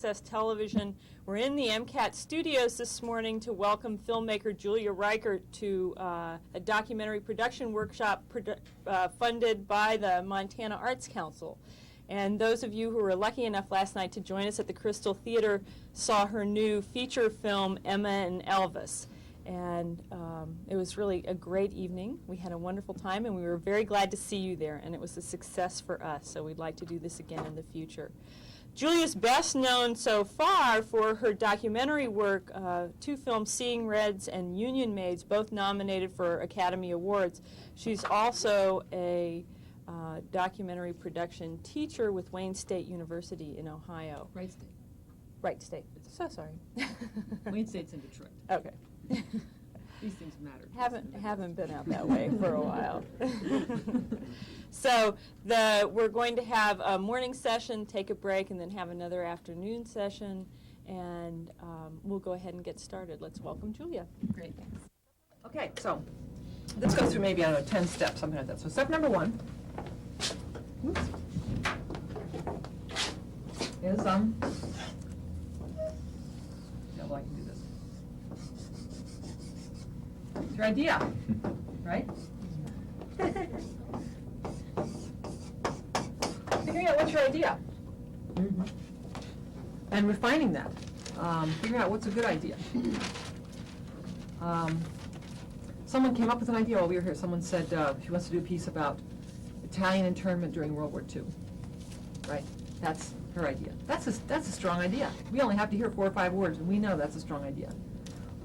Access Television. We're in the MCAT studios this morning to welcome filmmaker Julia Reichert to a documentary production workshop funded by the Montana Arts Council. And those of you who were lucky enough last night to join us at the Crystal Theater saw her new feature film, Emma and Elvis. And it was really a great evening. We had a wonderful time, and we were very glad to see you there, and it was a success for us, so we'd like to do this again in the future. Julia's best known so far for her documentary work, two films, Seeing Reds and Union Maids, both nominated for Academy Awards. She's also a documentary production teacher with Wayne State University in Ohio. Wright State. Wright State. So sorry. Wayne State's in Detroit. Okay. These things matter. Haven't been out that way for a while. So we're going to have a morning session, take a break, and then have another afternoon session, and we'll go ahead and get started. Let's welcome Julia. Great, thanks. Okay, so let's go through maybe, I don't know, 10 steps, something like that. So step number one is, yeah, well, I can do this. It's your idea, right? Figuring out what's your idea. And refining that. Figuring out what's a good idea. Someone came up with an idea while we were here. Someone said she wants to do a piece about Italian internment during World War II. Right? That's her idea. That's a strong idea. We only have to hear 4 or 5 words, and we know that's a strong idea.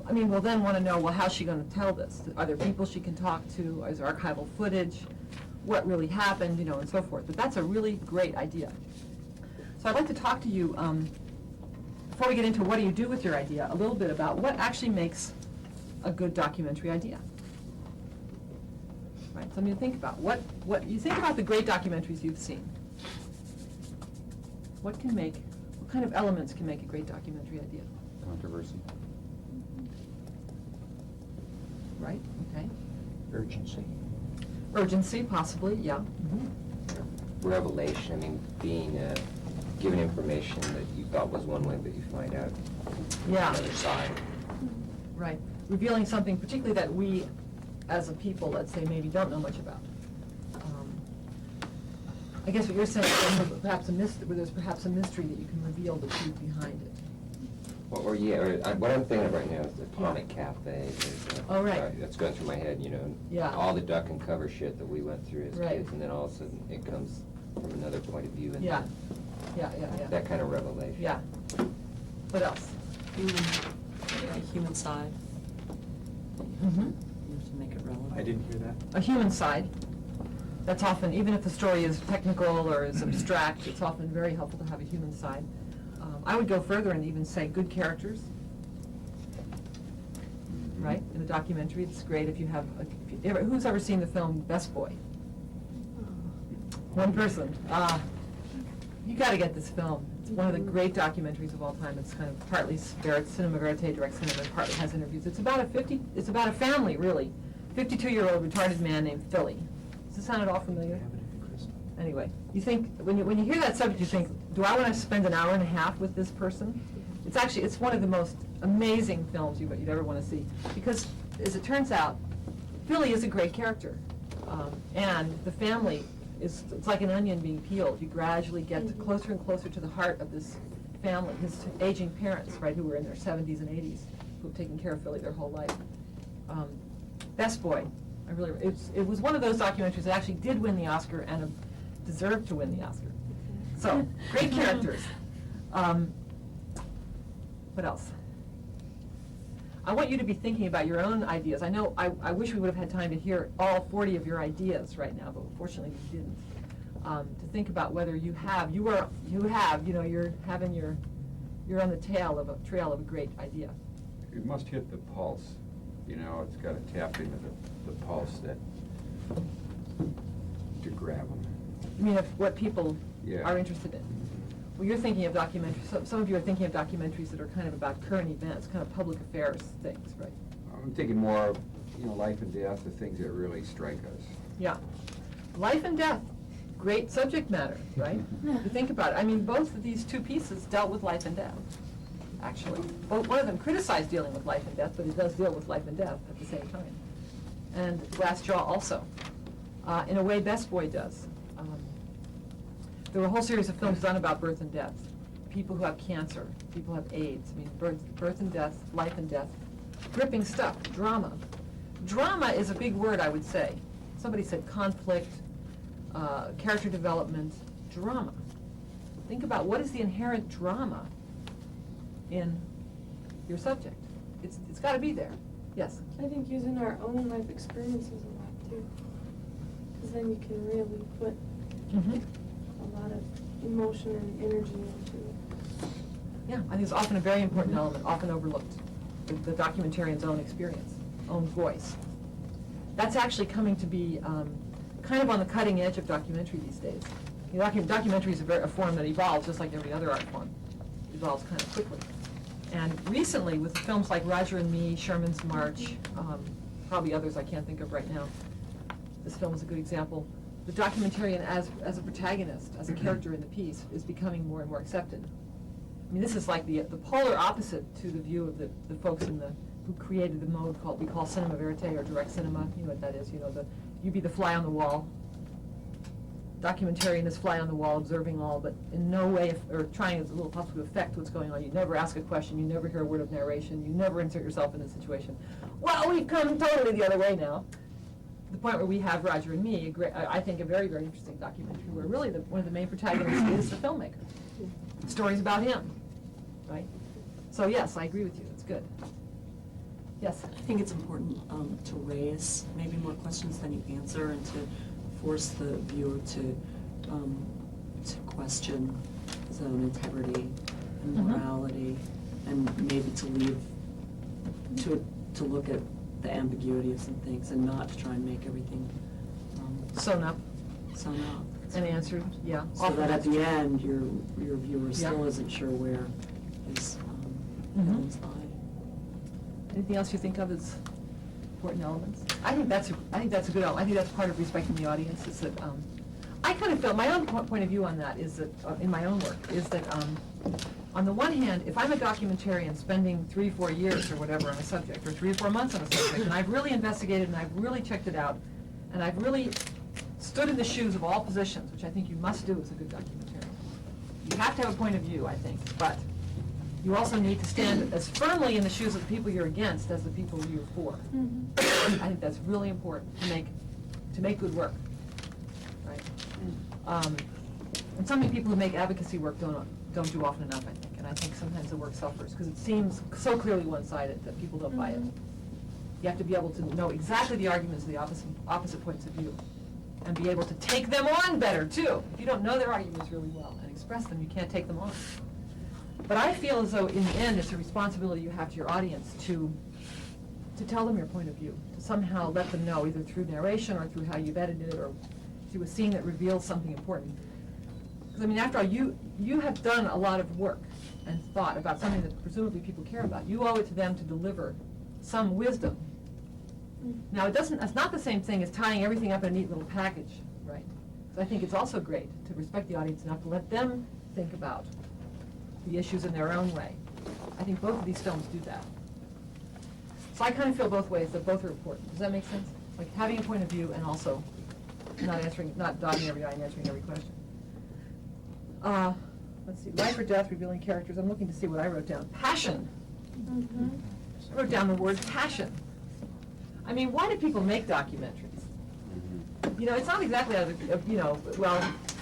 I mean, we'll then want to know, well, how's she going to tell this? Are there people she can talk to? Is there archival footage? What really happened, you know, and so forth. But that's a really great idea. So I'd like to talk to you, before we get into what do you do with your idea, a little bit about what actually makes a good documentary idea. Right, something to think about. What you think about the great documentaries you've seen. What kind of elements can make a great documentary idea? Controversy. Right, okay. Urgency. Urgency, possibly, yeah. Revelation, I mean, being given information that you thought was one way, but you find out another side. Right. Revealing something particularly that we, as a people, let's say, maybe don't know much about. I guess what you're saying is there's perhaps a mystery that you can reveal the truth behind it. What I'm thinking of right now is the Atomic Cafe. Oh, right. That's going through my head, you know. Yeah. All the duck and cover shit that we went through as Right. kids, and then all of a sudden it comes from another point of view. And Yeah. that kind of revelation. Yeah. What else? Human side. Mm-hmm. You have to make it relevant. I didn't hear that. A human side. That's often, even if the story is technical or is abstract, it's often very helpful to have a human side. I would go further and even say good characters. Right? In a documentary, it's great if you have, who's ever seen the film Best Boy? One person. You got to get this film. It's one of the great documentaries of all time. It's kind of partly cinema verite, direct cinema, and partly has interviews. It's about a family, really. 52-year-old retarded man named Philly. Does this sound at all familiar? Anyway, you think, when you hear that subject, you think, do I want to spend an hour and a half with this person? It's one of the most amazing films you'd ever want to see. Because, as it turns out, Philly is a great character. And the family it's like an onion being peeled. You gradually get closer and closer to the heart of this family, his aging parents, right, who were in their 70s and 80s, who have taken care of Philly their whole life. Best Boy. It was one of those documentaries that actually did win the Oscar and deserved to win the Oscar. So, great characters. What else? I want you to be thinking about your own ideas. I know I wish we would have had time to hear all 40 of your ideas right now, but unfortunately we didn't. To think about whether you're on the trail of a great idea. It must hit the pulse. You know, it's got to tap into the pulse to grab them. I mean, of what people Yeah. are interested in. Well, you're thinking of documentaries, some of you are thinking of documentaries that are kind of about current events, kind of public affairs things, right? I'm thinking more of, life and death, the things that really strike us. Yeah. Life and death, great subject matter, right? You think about it. I mean, both of these two pieces dealt with life and death, actually. Both, one of them criticized dealing with life and death, but it does deal with life and death at the same time. And Glassjaw also, in a way Best Boy does. There were a whole series of films done about birth and death. People who have cancer, people who have AIDS. I mean, birth and death, life and death. Gripping stuff, drama. Drama is a big word, I would say. Somebody said conflict, character development, drama. Think about what is the inherent drama in your subject. It's got to be there. Yes? I think using our own life experiences a lot too, because then you can really put a lot of emotion and energy into it. Yeah, I think it's often a very important element, often overlooked. The documentarian's own experience, own voice. That's actually coming to be kind of on the cutting edge of documentary these days. You know, documentary is a form that evolves just like every other art form. It evolves kind of quickly. And recently, with films like Roger and Me, Sherman's March, probably others I can't think of right now, this film is a good example. The documentarian as a protagonist, as a character in the piece, is becoming more and more accepted. I mean, this is like the polar opposite to the view of the folks who created the mode we call cinema verite or direct cinema. You know what that is? You know, you be the fly on the wall. Documentarian is fly on the wall, observing all, but in no way, or trying as little possible to affect what's going on. You never ask a question. You never hear a word of narration. You never insert yourself in a situation. Well, we've come totally the other way now. The point where we have Roger and Me, I think a very, very interesting documentary where really one of the main protagonists is the filmmaker. The story's about him, right? So yes, I agree with you. It's good. Yes? I think it's important to raise maybe more questions than you answer and to force the viewer to question his own integrity and morality, and maybe to leave to look at the ambiguity of some things and not to try and make everything Sewn up sewn up. and answered, yeah. So that at the end, your viewer still isn't sure where his villains lie. Anything else you think of as important elements? I think that's a good element. I think that's part of respecting the audience, is that, I kind of feel, my own point of view on that is that, in my own work, is that, on the one hand, if I'm a documentarian spending 3-4 years or whatever on a subject, or 3 or 4 months on a subject, and I've really investigated and I've really checked it out, and I've really stood in the shoes of all positions, which I think you must do as a good documentarian. You have to have a point of view, I think, but you also need to stand as firmly in the shoes of the people you're against as the people you're for. I think that's really important to make good work, right? And something people who make advocacy work don't do often enough, I think. And I think sometimes the work suffers because it seems so clearly one-sided that people don't buy it. You have to be able to know exactly the arguments of the opposite points of view and be able to take them on better, too. If you don't know their arguments really well and express them, you can't take them on. But I feel as though, in the end, it's a responsibility you have to your audience to tell them your point of view, to somehow let them know, either through narration or through how you've edited it or through a scene that reveals something important. Because, I mean, after all, you have done a lot of work and thought about something that presumably people care about. You owe it to them to deliver some wisdom. Now, it's not the same thing as tying everything up in a neat little package, right? So I think it's also great to respect the audience enough to let them think about the issues in their own way. I think both of these films do that. So I kind of feel both ways, that both are important. Does that make sense? Like having a point of view and also not dotting every I and answering every question. Let's see, life or death, revealing characters. I'm looking to see what I wrote down. Passion. I wrote down the word passion. I mean, why do people make documentaries? You know, it's not exactly out of, well,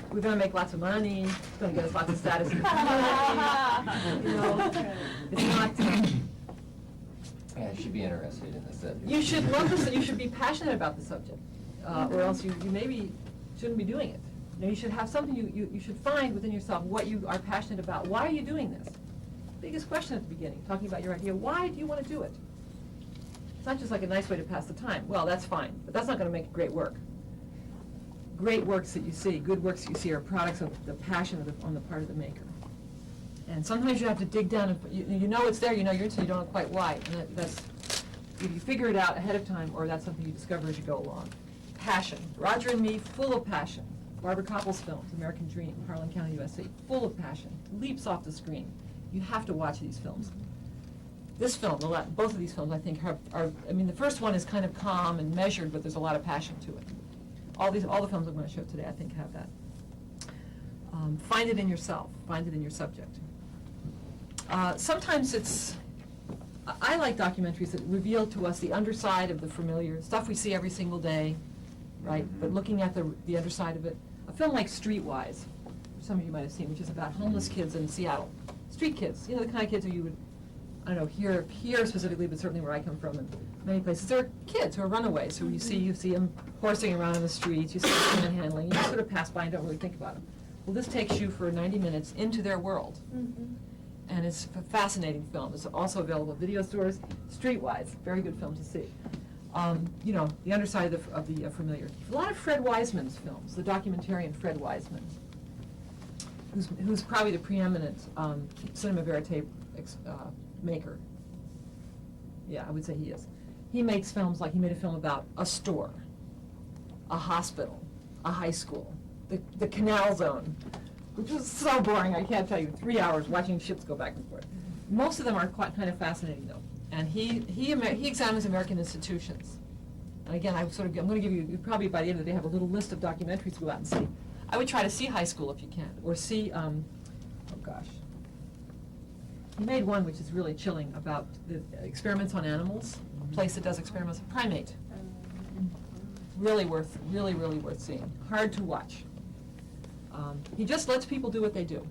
we're going to make lots of money, it's going to get us lots of status in the community. You know, it's not. Yeah, you should be interested in the subject. You should love this. You should be passionate about the subject, or else you maybe shouldn't be doing it. You know, you should have something. You should find within yourself what you are passionate about. Why are you doing this? Biggest question at the beginning, talking about your idea. Why do you want to do it? It's not just like a nice way to pass the time. Well, that's fine, but that's not going to make great work. Great works that you see, good works that you see, are products of the passion on the part of the maker. And sometimes you have to dig down, and you know it's there, you know you're into it, you don't know quite why. And that's, either you figure it out ahead of time, or that's something you discover as you go along. Passion. Roger and Me, full of passion. Barbara Koppel's films, American Dream, Harlan County, USA, full of passion, leaps off the screen. You have to watch these films. This film, both of these films, I think, are, I mean, the first one is kind of calm and measured, but there's a lot of passion to it. All the films I'm going to show today, I think, have that. Find it in yourself. Find it in your subject. Sometimes I like documentaries that reveal to us the underside of the familiar, stuff we see every single day, right? But looking at the underside of it. A film like Streetwise, some of you might have seen, which is about homeless kids in Seattle. Street kids, the kind of kids who you would, I don't know, here specifically, but certainly where I come from in many places. There are kids who are runaways, who you see them horsing around in the streets, you see them panhandling, you sort of pass by and don't really think about them. Well, this takes you for 90 minutes into their world. And it's a fascinating film. It's also available at video stores. Streetwise, very good film to see. The underside of the familiar. A lot of Fred Wiseman's films, the documentarian Fred Wiseman, who's probably the preeminent cinema verite maker. Yeah, I would say he is. He makes films like he made a film about a store, a hospital, a high school, the Canal Zone, which was so boring, I can't tell you, 3 hours watching ships go back and forth. Most of them are quite kind of fascinating, though. And he examines American institutions. And again, I'm going to give you probably by the end of the day have a little list of documentaries to go out and see. I would try to see high school if you can, or see, oh gosh. He made one which is really chilling about the experiments on animals, a place that does experiments on primate. Really worth seeing. Hard to watch. He just lets people do what they do.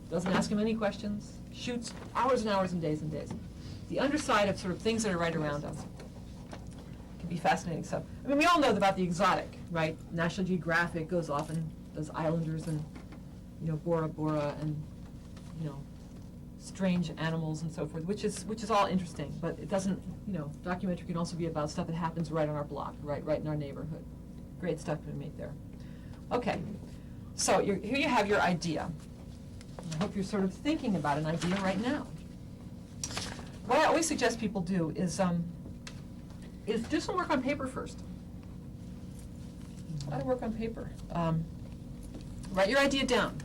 Doesn't ask them any questions, shoots hours and hours and days and days. The underside of sort of things that are right around us can be fascinating stuff. I mean, we all know about the exotic, right? National Geographic goes off and does islanders and, Bora Bora and, strange animals and so forth, which is all interesting, but it doesn't, documentary can also be about stuff that happens right on our block, right in our neighborhood. Great stuff to make there. Okay, so here you have your idea. I hope you're sort of thinking about an idea right now. What I always suggest people do is do some work on paper first. A lot of work on paper. Write your idea down.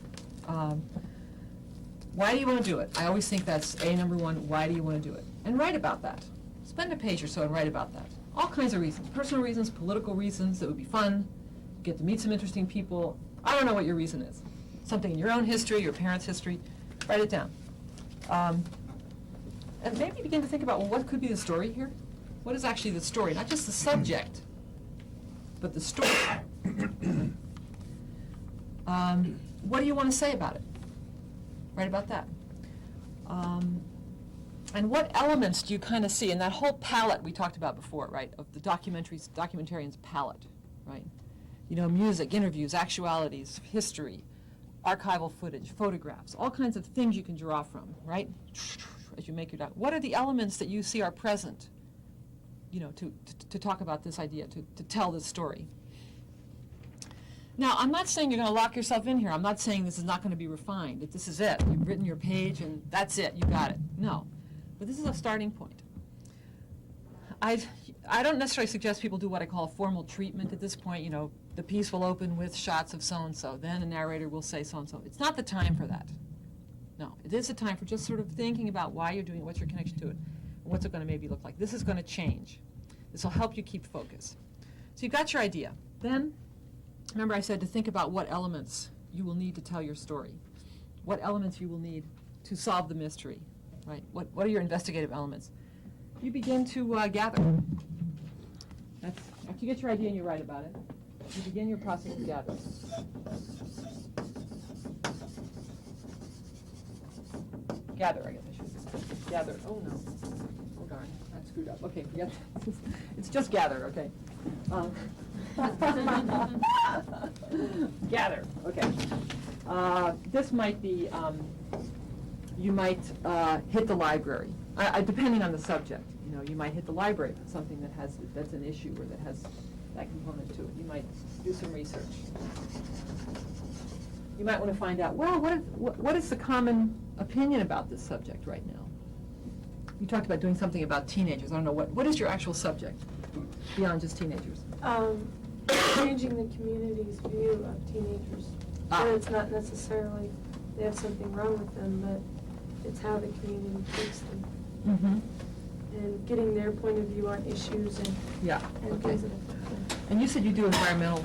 Why do you want to do it? I always think that's number one, why do you want to do it? And write about that. Spend a page or so and write about that. All kinds of reasons. Personal reasons, political reasons, that would be fun. Get to meet some interesting people. I don't know what your reason is. Something in your own history, your parents' history. Write it down. And maybe begin to think about, well, what could be the story here? What is actually the story? Not just the subject, but the story. What do you want to say about it? Write about that. And what elements do you kind of see in that whole palette we talked about before, right, of the documentarian's palette, right? Music, interviews, actualities, history, archival footage, photographs, all kinds of things you can draw from, right? As you make your what are the elements that you see are present, to talk about this idea, to tell this story? Now, I'm not saying you're going to lock yourself in here. I'm not saying this is not going to be refined, that this is it. You've written your page and that's it, you got it. No. But this is a starting point. I don't necessarily suggest people do what I call a formal treatment at this point. The piece will open with shots of so-and-so. Then a narrator will say so-and-so. It's not the time for that. No, it is a time for just sort of thinking about why you're doing it, what's your connection to it, what's it going to maybe look like. This is going to change. This will help you keep focus. So you've got your idea. Then, remember I said to think about what elements you will need to tell your story, what elements you will need to solve the mystery, right? What are your investigative elements? You begin to gather. After you get your idea and you write about it, you begin your process of gathering. Gather, I guess I should say. Gather. Oh, no. Oh, darn. I screwed up. Okay, forget that. It's just gather, okay. Gather, okay. This might be, you might hit the library, depending on the subject. You might hit the library for something that's an issue or that has that component to it. You might do some research. You might want to find out, well, what is the common opinion about this subject right now? You talked about doing something about teenagers. I don't know, what is your actual subject beyond just teenagers? changing the community's view of teenagers. And it's not necessarily they have something wrong with them, but it's how the community treats them. Mm-hmm. And getting their point of view on issues and Yeah, and okay. things that affect them. And you said you do environmental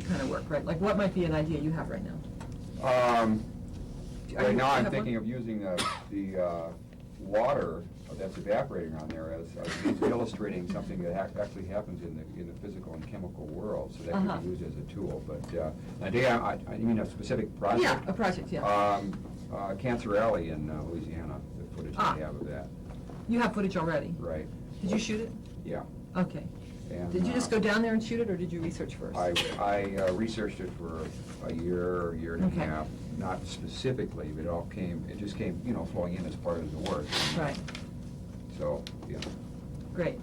kind of work, right? Like, what might be an idea you have right now? Right now, I'm have thinking one? of using the water that's evaporating on there as illustrating something that actually happens in the physical and chemical world, so that Uh-huh. can be used as a tool. But I mean a specific project. Yeah, a project, yeah. Cancer Alley in Louisiana, the footage Ah. I have of that. You have footage already? Right. Did you shoot it? Yeah. Okay. And, Did you just go down there and shoot it, or did you research first? I researched it for a year and a Okay. half, not specifically, but it just came, flowing in as part of the work. Right, So, yeah. great.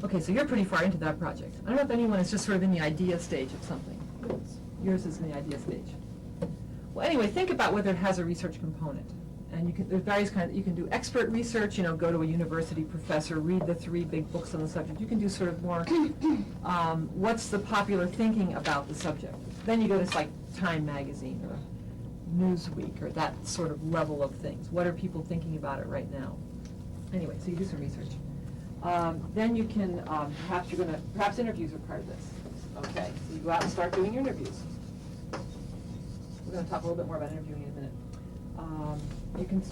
Okay, so you're pretty far into that project. I don't know if anyone is just sort of in the idea stage of something. Yes. Yours is in the idea stage. Well, anyway, think about whether it has a research component. And there's various kinds, you can do expert research, go to a university professor, read the 3 big books on the subject. You can do sort of more, what's the popular thinking about the subject? Then you go to like Time Magazine or Newsweek or that sort of level of things. What are people thinking about it right now? Anyway, so you do some research. Then you can, perhaps interviews are part of this. Okay, so you go out and start doing interviews. We're going to talk a little bit more about interviewing in a minute. You can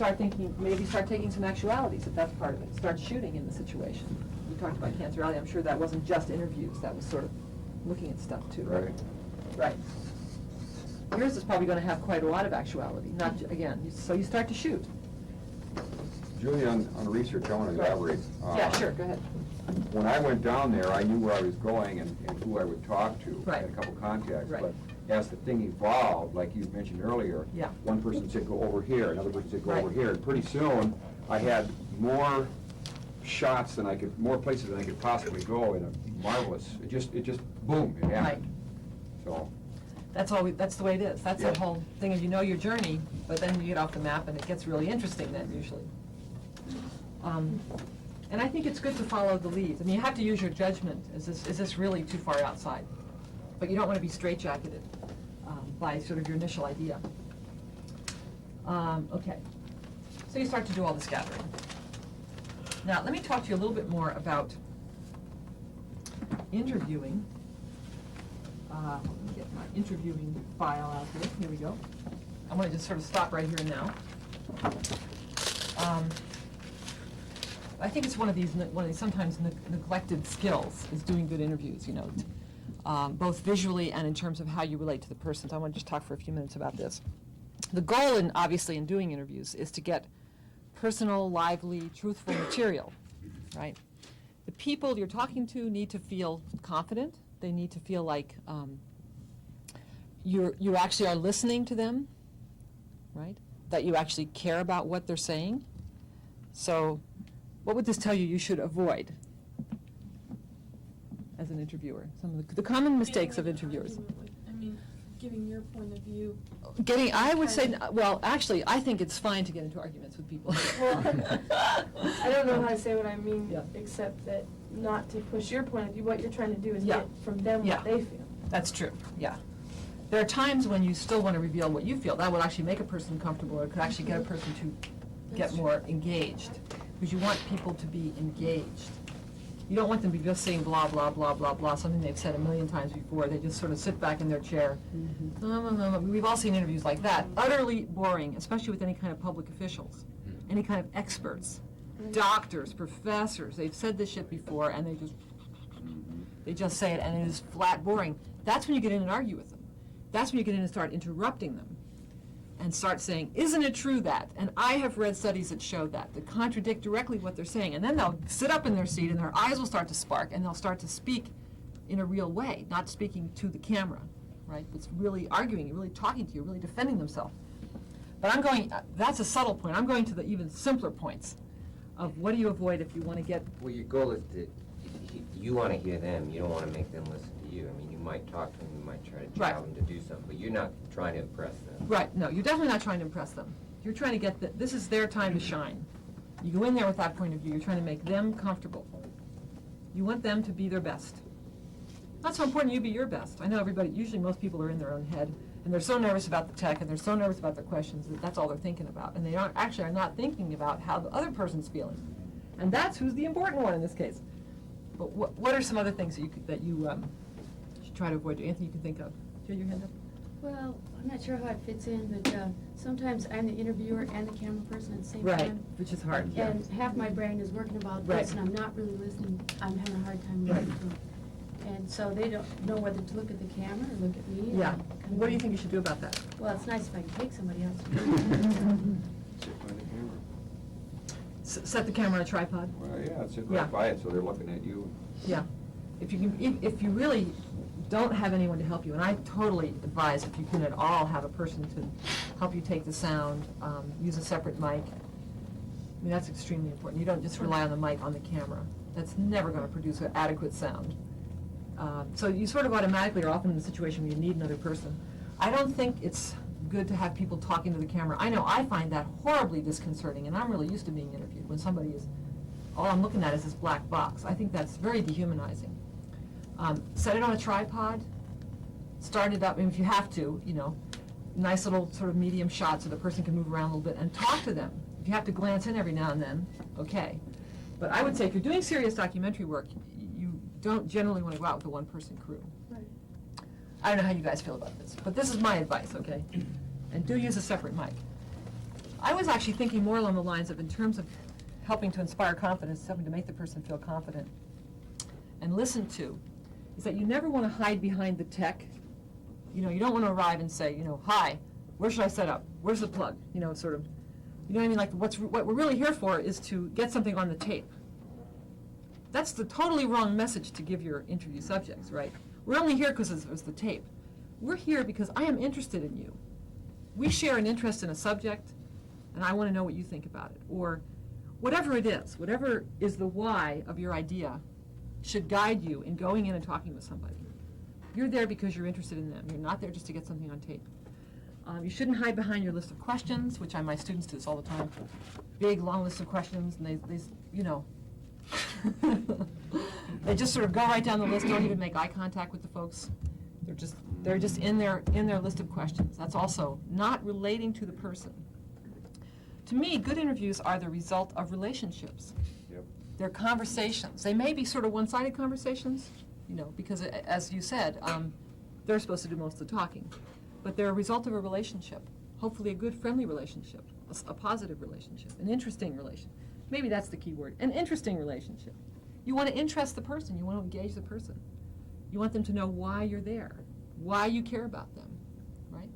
maybe start taking some actualities if that's part of it. Start shooting in the situation. We talked about Cancer Alley. I'm sure that wasn't just interviews. That was sort of looking at stuff too, right? Right. Yours is probably going to have quite a lot of actuality. So you start to shoot. Julie, on the research, I want to elaborate. Yeah, sure, go ahead. When I went down there, I knew where I was going and who I would talk to. Right. I had a couple contacts. Right. But as the thing evolved, like you mentioned earlier, Yeah. one person said go over here, another person said go Right. over here, and pretty soon I had more shots more places than I could possibly go in a marvelous, it just boom, it happened. So, That's the way it is. That's the Yeah. whole thing, is you know your journey, but then you get off the map and it gets really interesting then, usually. And I think it's good to follow the leads. I mean, you have to use your judgment. Is this really too far outside? But you don't want to be straitjacketed by sort of your initial idea. Okay, so you start to do all this gathering. Now, let me talk to you a little bit more about interviewing. Let me get my interviewing file out here. Here we go. I'm going to just sort of stop right here and now. I think it's one of these sometimes neglected skills is doing good interviews, both visually and in terms of how you relate to the person. So I want to just talk for a few minutes about this. The goal, obviously, in doing interviews is to get personal, lively, truthful material, right? The people you're talking to need to feel confident. They need to feel like you actually are listening to them, right? That you actually care about what they're saying. So what would this tell you should avoid as an interviewer? Some of the common mistakes of interviewers. Giving your point of view. I would say, well, actually, I think it's fine to get into arguments with people. Well, I don't know how to say what I mean, Yeah. except that not to push your point of view. What you're trying to do is Yeah. get from them Yeah. what they feel. That's true, yeah. There are times when you still want to reveal what you feel. That will actually make a person comfortable, or it could actually get a person to get That's more engaged. Because you want people to be engaged. You don't want them to be just saying blah, blah, blah, blah, blah, something they've said a million times before. They just sort of sit back in their chair. We've all seen interviews like that. Utterly boring, especially with any kind of public officials, any kind of experts, doctors, professors. They've said this shit before, and they just say it, and it is flat boring. That's when you get in and argue with them. That's when you get in and start interrupting them and start saying, isn't it true that? And I have read studies that show that contradict directly what they're saying. And then they'll sit up in their seat and their eyes will start to spark and they'll start to speak in a real way, not speaking to the camera, right? But really arguing, really talking to you, really defending themselves. But that's a subtle point. I'm going to the even simpler points of what do you avoid if you want to get... Well, your goal is you want to hear them, you don't want to make them listen to you. I mean, you might talk to them, you might try to tell them to do something, but you're not trying to impress them. Right, no, you're definitely not trying to impress them. You're trying to this is their time to shine. You go in there with that point of view, you're trying to make them comfortable. You want them to be their best. Not so important you be your best. I know everybody, usually most people are in their own head, and they're so nervous about the tech, and they're so nervous about their questions, that that's all they're thinking about. And they are not thinking about how the other person's feeling. And that's who's the important one in this case. But what are some other things that you should try to avoid? Anthony, you can think of. Do you have your hand up? Well, I'm not sure how it fits in, but sometimes I'm the interviewer and the camera person at the same Right, time. which is hard. Yeah. And half my brain is working about Right. this, and I'm not really listening. I'm having a hard time listening to them. And so they don't know whether to look at the camera or look at me. Yeah. and What do you think you should do about that? Well, it's nice if I can take somebody else. Sit by the camera. Set the camera on a tripod? Well, yeah, sit Yeah. right by it, so they're looking at you. Yeah. If you really don't have anyone to help you, and I totally advise if you can at all have a person to help you take the sound, use a separate mic. I mean, that's extremely important. You don't just rely on the mic on the camera. That's never going to produce an adequate sound. So you sort of automatically are often in a situation where you need another person. I don't think it's good to have people talking to the camera. I know I find that horribly disconcerting, and I'm really used to being interviewed when somebody is, all I'm looking at is this black box. I think that's very dehumanizing. Set it on a tripod, start it up, I mean, if you have to, nice little sort of medium shot so the person can move around a little bit and talk to them. If you have to glance in every now and then, okay. But I would say if you're doing serious documentary work, you don't generally want to go out with a one-person crew. Right. I don't know how you guys feel about this, but this is my advice, okay? And do use a separate mic. I was actually thinking more along the lines of, in terms of helping to inspire confidence, helping to make the person feel confident and listen to, is that you never want to hide behind the tech. You don't want to arrive and say, hi, where should I set up? Where's the plug? Sort of, you know what I mean? Like, what we're really here for is to get something on the tape. That's the totally wrong message to give your interview subjects, right? We're only here because it's the tape. We're here because I am interested in you. We share an interest in a subject, and I want to know what you think about it. Or whatever it is, whatever is the why of your idea should guide you in going in and talking with somebody. You're there because you're interested in them. You're not there just to get something on tape. You shouldn't hide behind your list of questions, which my students do this all the time. Big, long list of questions, and they they just sort of go right down the list, don't even make eye contact with the folks. They're just in their list of questions. That's also not relating to the person. To me, good interviews are the result of relationships. Yep. They're conversations. They may be sort of one-sided conversations, because as you said, they're supposed to do most of the talking. But they're a result of a relationship, hopefully a good, friendly relationship, a positive relationship, an interesting relationship. Maybe that's the key word, an interesting relationship. You want to interest the person. You want to engage the person. You want them to know why you're there, why you care about them, right?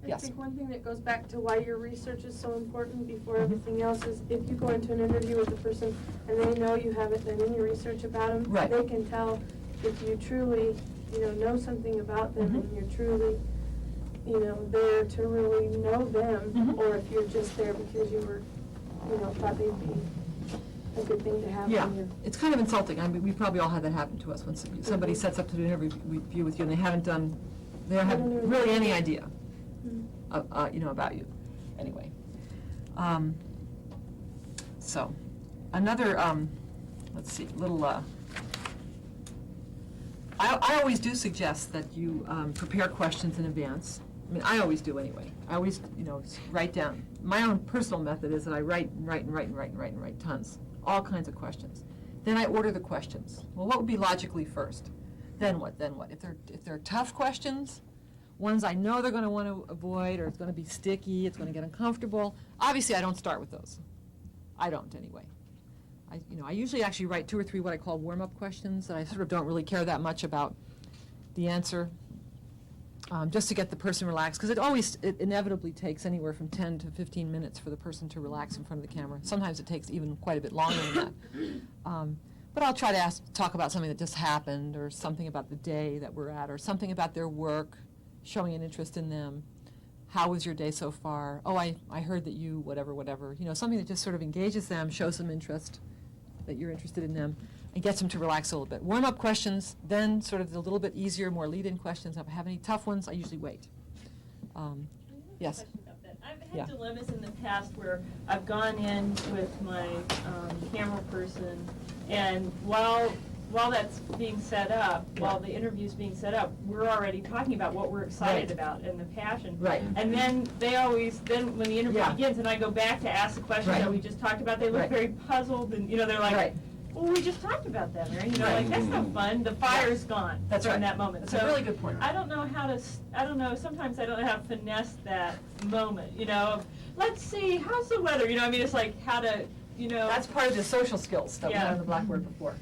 I Yes. think one thing that goes back to why your research is so important before everything else is if you go into an interview with a person and they know you haven't done any research about them, Right. they can tell if you truly, know something about them and you're truly, there to really know them, Mhm. or if you're just there because you were, thought they'd be a good thing to have Yeah, in your. it's kind of insulting. I mean, we probably all had that happen to us when somebody sets up to do an interview with you and they don't have really any idea, about you. Anyway, so another, let's see, little. I always do suggest that you prepare questions in advance. I mean, I always do anyway. I always, write down. My own personal method is that I write tons, all kinds of questions. Then I order the questions. Well, what would be logically first? Then what? If they're tough questions, ones I know they're going to want to avoid, or it's going to be sticky, it's going to get uncomfortable. Obviously, I don't start with those. I don't anyway. I usually actually write 2 or 3 what I call warm-up questions that I sort of don't really care that much about the answer, just to get the person relaxed, because it inevitably takes anywhere from 10 to 15 minutes for the person to relax in front of the camera. Sometimes it takes even quite a bit longer than that. But I'll try to talk about something that just happened, or something about the day that we're at, or something about their work, showing an interest in them. How was your day so far? Oh, I heard that you, whatever. Something that just sort of engages them, shows them interest, that you're interested in them, and gets them to relax a little bit. Warm-up questions, then sort of the little bit easier, more lead-in questions. If I have any tough ones, I usually wait. Yes? I've had Yeah. dilemmas in the past where I've gone in with my camera person, and while while that's being set up, while the interview's being set up, we're already talking about what we're excited Right. about and the passion. Right. And then then when the interview Yeah. begins and I go back to ask the question Right. that we just talked about, they look Right. very puzzled and, they're like, Right. well, we just talked about that, Mary. Right. Like, that's no fun. The fire's gone That's from right. that moment. That's a really good point. I don't know how to, sometimes I don't know how to finesse that moment, of, let's see, how's the weather? It's like how to, That's part of the social skills that we Yeah. had on the Blackboard before.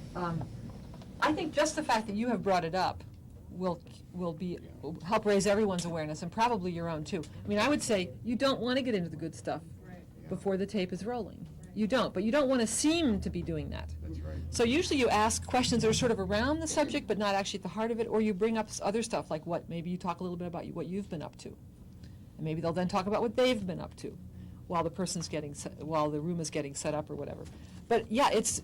I think just the fact that you have brought it up will help raise everyone's awareness, and probably your own too. I mean, I would say you don't want to get into the good stuff before the tape is rolling. You don't, but you don't want to seem to be doing that. That's right. So usually you ask questions that are sort of around the subject, but not actually at the heart of it, or you bring up other stuff, like maybe you talk a little bit about what you've been up to. And maybe they'll then talk about what they've been up to while while the room is getting set up or whatever. But yeah, it's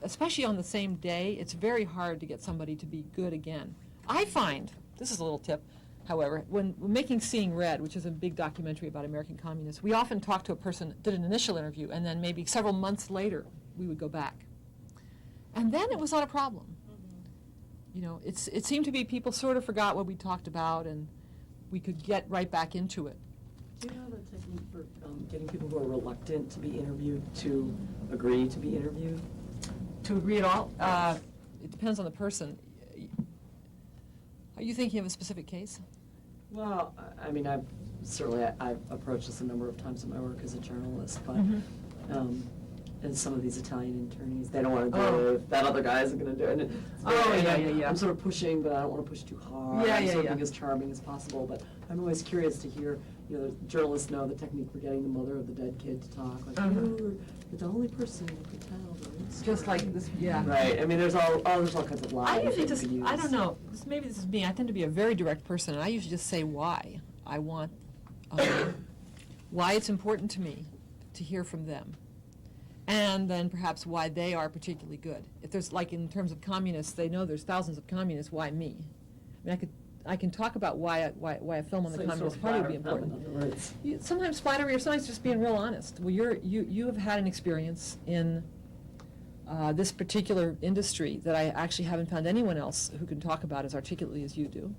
especially on the same day, it's very hard to get somebody to be good again. I find, this is a little tip, however, when we're making Seeing Red, which is a big documentary about American communists, we often talk to a person, did an initial interview, and then maybe several months later, we would go back. And then it was not a problem. It seemed to be people sort of forgot what we talked about, and we could get right back into it. Do you know the technique for getting people who are reluctant to be interviewed to agree to be interviewed? To agree at all? It depends on the person. Are you thinking of a specific case? Well, I mean, I've approached this a number of times in my work as a journalist, but and some of these Italian attorneys, they don't want to do it. That other guy isn't going to do it. And I'm sort of pushing, but I don't want to push too hard. I'm sort of being as charming as possible, but I'm always curious to hear, the journalists know the technique for getting the mother of the dead kid to talk. Like, you're the only person who could tell the Just like this, yeah. Right. I mean, there's all kinds of lies. I usually that you could I use. don't know, maybe this is me, I tend to be a very direct person, and I usually just say why. I want, why it's important to me to hear from them. And then perhaps why they are particularly good. If there's, like in terms of communists, they know there's thousands of communists, why me? I mean, I can talk about why a film on the So you sort Communist of Party would be flatter them, important. in other words. Sometimes flattery, or sometimes just being real honest. Well, you have had an experience in this particular industry that I actually haven't found anyone else who can talk about as articulately as you do.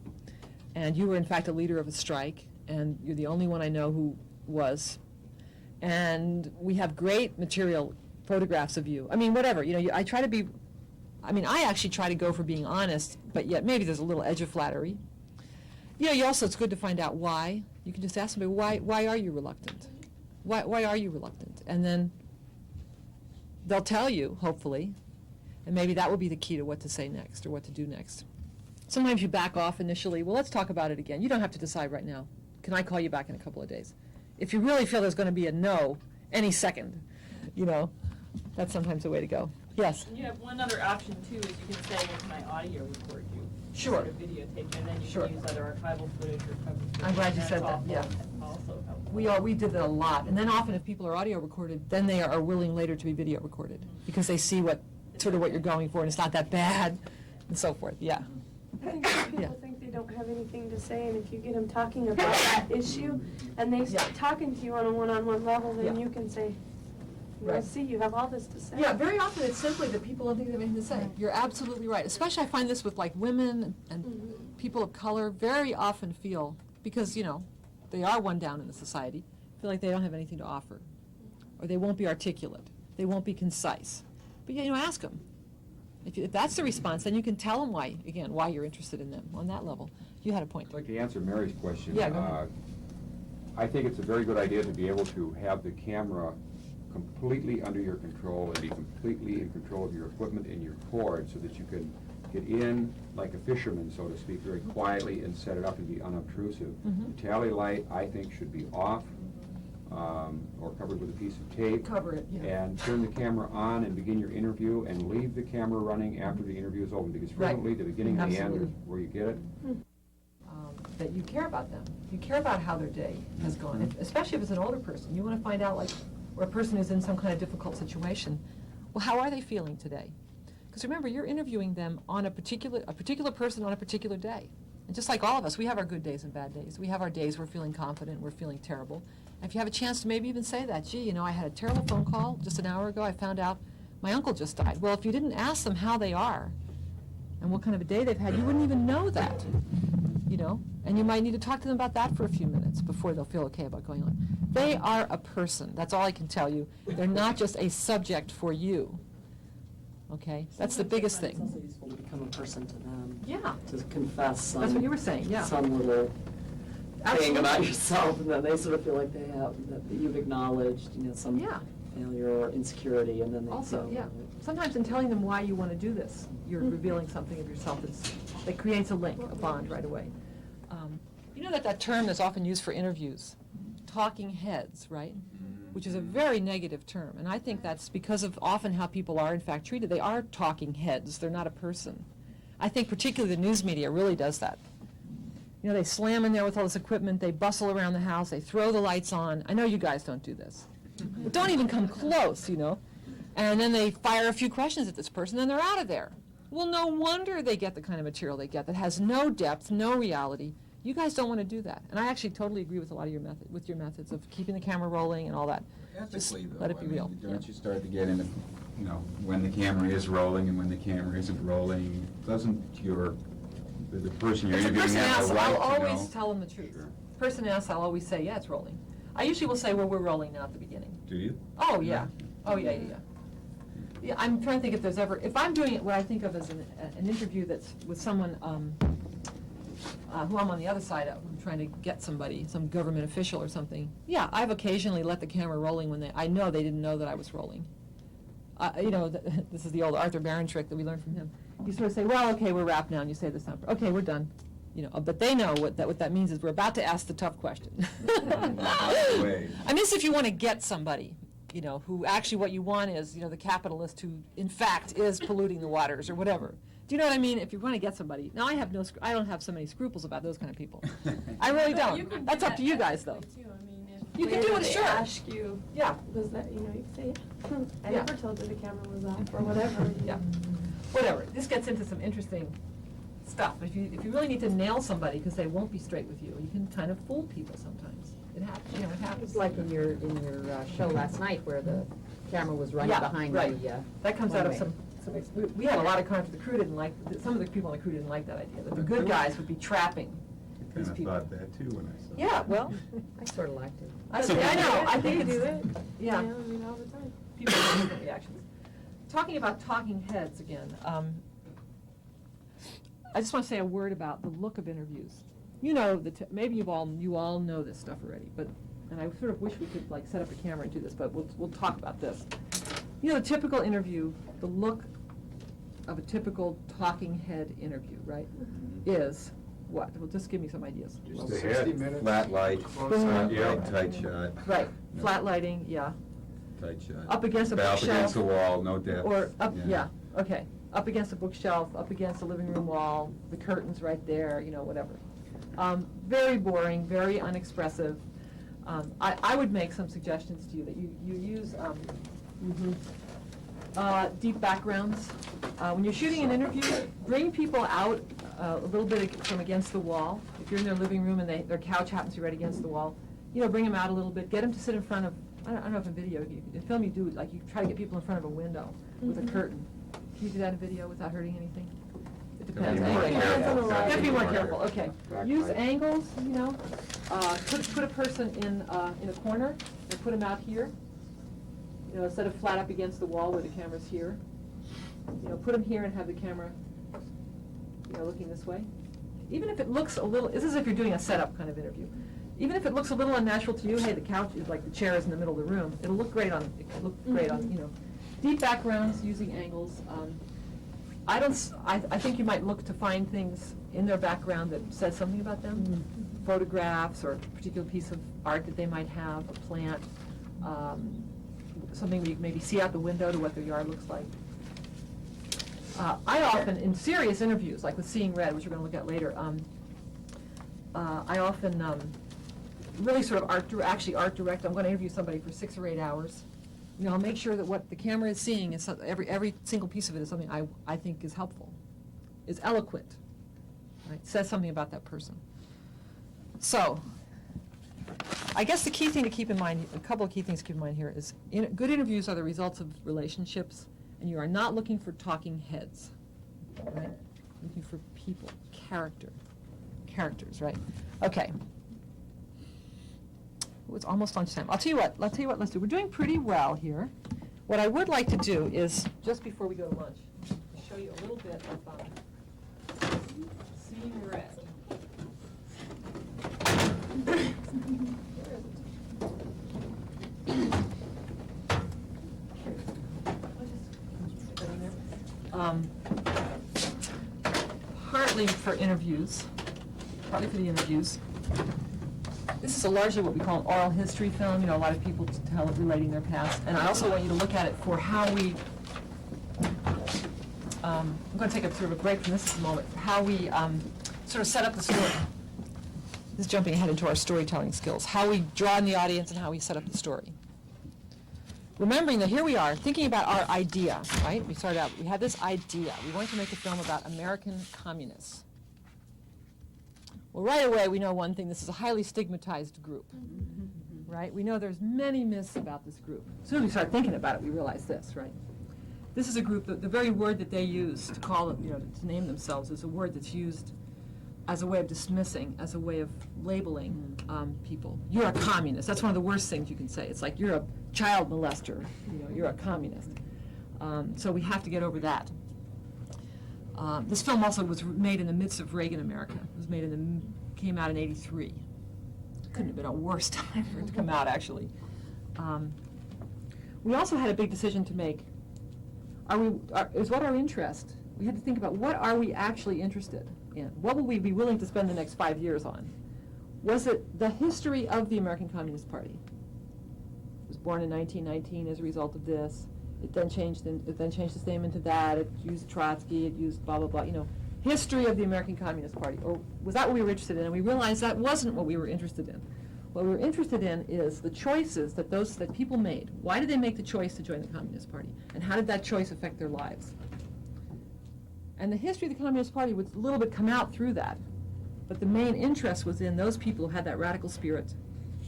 And you were in fact a leader of a strike, and you're the only one I know who was. And we have great material photographs of you. I mean, whatever, I try to be, I actually try to go for being honest, but yet maybe there's a little edge of flattery. It's good to find out why. You can just ask somebody, why are you reluctant? Why are you reluctant? And then they'll tell you, hopefully, and maybe that will be the key to what to say next or what to do next. Sometimes you back off initially. Well, let's talk about it again. You don't have to decide right now. Can I call you back in a couple of days? If you really feel there's going to be a no any second, that's sometimes the way to go. Yes? And you have one other option too, is you can say, can I audio record you? Sure. Sort of videotape you, and then you Sure. can use other archival footage or cover footage. I'm glad you and said that's that, yeah. Also helpful. We did that a lot. And then often if people are audio recorded, then they are willing later to be video recorded because they see what you're going for and it's not that bad and so forth, yeah. I think some people Yeah. think they don't have anything to say, and if you get them talking about that issue, and they start Yeah. talking to you on a one-on-one level, then Yeah. you can say, Right. see, you have all this to say. Yeah, very often it's simply that people don't think they have anything to say. You're absolutely right. Especially I find this with like women and people of color very often feel, because, they are one down in the society, feel like they don't have anything to offer. Or they won't be articulate. They won't be concise. But ask them. If that's the response, then you can tell them why you're interested in them on that level. You had a point. I'd like to answer Mary's question. Yeah, go ahead. I think it's a very good idea to be able to have the camera completely under your control and be completely in control of your equipment and your cord so that you can get in like a fisherman, so to speak, very quietly and set it up and be unobtrusive. Mhm. The tally light, I think, should be off or covered with a piece of tape. Cover it, yeah. And turn the camera on and begin your interview and leave the camera running after the interview is over, because Right. frequently the beginning and the end Absolutely. is where you get it. That you care about them. You care about how their day has gone, especially if it's an older person. You want to find out, or a person who's in some kind of difficult situation. Well, how are they feeling today? Because remember, you're interviewing them on a particular person on a particular day. And just like all of us, we have our good days and bad days. We have our days we're feeling confident, we're feeling terrible. And if you have a chance to maybe even say that, gee, I had a terrible phone call just an hour ago. I found out my uncle just died. Well, if you didn't ask them how they are and what kind of a day they've had, you wouldn't even know that, you know? And you might need to talk to them about that for a few minutes before they'll feel okay about going on. They are a person. That's all I can tell you. They're not just a subject for you. Okay? That's the biggest It's also thing. useful to become a person to them, Yeah. to confess some. That's what you were saying, yeah. Some little thing Absolutely. about yourself, and then they sort of feel like they have, that you've acknowledged, some Yeah. failure or insecurity, and then they Also, feel. yeah. Sometimes in telling them why you want to do this, you're revealing something of yourself that creates a link, a bond right away. You know that term that's often used for interviews, talking heads, right? Which is a very negative term. And I think that's because of often how people are in fact treated. They are talking heads. They're not a person. I think particularly the news media really does that. You know, they slam in there with all this equipment. They bustle around the house. They throw the lights on. I know you guys don't do this. But don't even come close, you know. And then they fire a few questions at this person, and they're out of there. Well, no wonder they get the kind of material they get that has no depth, no reality. You guys don't want to do that. And I actually totally agree with a lot of your methods of keeping the camera rolling and all that. Just Ethically, though, let it be real. don't Yeah. you start to get into, when the camera is rolling and when the camera isn't rolling, doesn't the person you're If the interviewing person have asks, a right I'll to know? always tell them the truth. Sure. Person asks, I'll always say, yeah, it's rolling. I usually will say, well, we're rolling now at the beginning. Do you? Oh, yeah. Oh, yeah. Yeah, I'm trying to think if I'm doing what I think of as an interview that's with someone who I'm on the other side of, I'm trying to get somebody, some government official or something. Yeah, I've occasionally let the camera rolling when I know they didn't know that I was rolling. This is the old Arthur Baron trick that we learned from him. You sort of say, well, okay, we're wrapped now, and you say this number. Okay, we're done. But they know what that means is we're about to ask the tough question. Way. I mean, if you want to get somebody, who actually what you want is, the capitalist who, in fact, is polluting the waters or whatever. Do you know what I mean? If you want to get somebody. Now, I don't have so many scruples about those kind of people. I really You don't. can do That's up that to you guys, though. ethically, too. I mean, if You can do later it, they sure. ask you, Yeah, was that, you can say, I Yeah. never told you the camera was off, or whatever. yeah. Whatever. This gets into some interesting stuff. If you really need to nail somebody because they won't be straight with you, you can kind of fool people sometimes. It happens. It happens. It's like in your show last night where the camera was running Yeah, behind right. the, That comes out of one-way. we had a lot of conflict. The crew didn't like, some of the people on the crew didn't like that idea, that the good guys would be trapping I these kind of people. thought that too when I saw it. Yeah, well, I sort of liked it. I know, I think They do it's, it. yeah. I mean, all the time. People have different reactions. Talking about talking heads again, I just want to say a word about the look of interviews. Maybe you all know this stuff already, and I sort of wish we could set up a camera and do this, but we'll talk about this. The typical interview, the look of a typical talking head interview, right, is what? Well, just give me some ideas. Just The the head, 60 minutes. flat light, Boom. yeah, tight shot. Right, No. flat lighting, yeah, Tight shot. up against a Up against bookshelf. the wall, no depth. Or up, yeah, okay, up against a bookshelf, up against the living room wall, the curtains right there, whatever. Very boring, very unexpressive. I would make some suggestions to you that you use deep backgrounds. When you're shooting an interview, bring people out a little bit from against the wall. If you're in their living room and their couch happens to be right against the wall, bring them out a little bit, get them to sit in front of, I don't know if in video, in film you do, you try to get people in front of a window with a curtain. Can you do that in video without hurting anything? It depends. Be more Anyway, careful. you have to be more Backlight. careful, okay. Use angles, put a person in a corner, and put them out here. Instead of flat up against the wall where the camera's here. Put them here and have the camera, looking this way. Even if it looks a little, this is if you're doing a setup kind of interview. Even if it looks a little unnatural to you, hey, the couch is the chair is in the middle of the room, it'll look great on, deep backgrounds, using angles. I think you might look to find things in their background that says something about them. Photographs or a particular piece of art that they might have, a plant, something where you maybe see out the window to what their yard looks like. I often, in serious interviews, like with Seeing Red, which we're going to look at later, I often really sort of art direct. I'm going to interview somebody for 6 or 8 hours. I'll make sure that what the camera is seeing is every single piece of it is something I think is helpful, is eloquent, right? Says something about that person. So, I guess the key thing to keep in mind, a couple of key things to keep in mind here is good interviews are the results of relationships, And you are not looking for talking heads, right? Looking for people, characters, right? Okay. Oh, it's almost lunchtime. I'll tell you what, let's do. We're doing pretty well here. What I would like to do is, just before we go to lunch, to show you a little bit of Seeing Red. Partly for interviews, partly for the interviews. This is largely what we call an oral history film. You know, a lot of people tell it relating their past. And I also want you to look at it for how we, I'm going to take a sort of a break from this at the moment, how we sort of set up the story. This is jumping ahead into our storytelling skills, how we draw in the audience and how we set up the story. Remembering that here we are, thinking about our idea, right? We started out, we had this idea. We wanted to make a film about American communists. Well, right away, we know one thing. This is a highly stigmatized group, right? We know there's many myths about this group. As soon as we start thinking about it, we realize this, right? This is a group that the very word that they use to call it, you know, to name themselves is a word that's used as a way of dismissing, as a way of labeling people. You're a communist. That's one of the worst things you can say. It's like you're a child molester. You know, you're a communist. So we have to get over that. This film also was made in the midst of Reagan America. It was made came out in '83. Couldn't have been a worse time for it to come out, actually. We also had a big decision to make. Is what our interest? We had to think about what are we actually interested in? What will we be willing to spend the next 5 years on? Was it the history of the American Communist Party? It was born in 1919 as a result of this. It then changed its name into that. It used Trotsky. It used blah, blah, blah. You know, history of the American Communist Party. Or was that what we were interested in? And we realized that wasn't what we were interested in. What we were interested in is the choices that people made. Why did they make the choice to join the Communist Party? And how did that choice affect their lives? And the history of the Communist Party would a little bit come out through that. But the main interest was in those people who had that radical spirit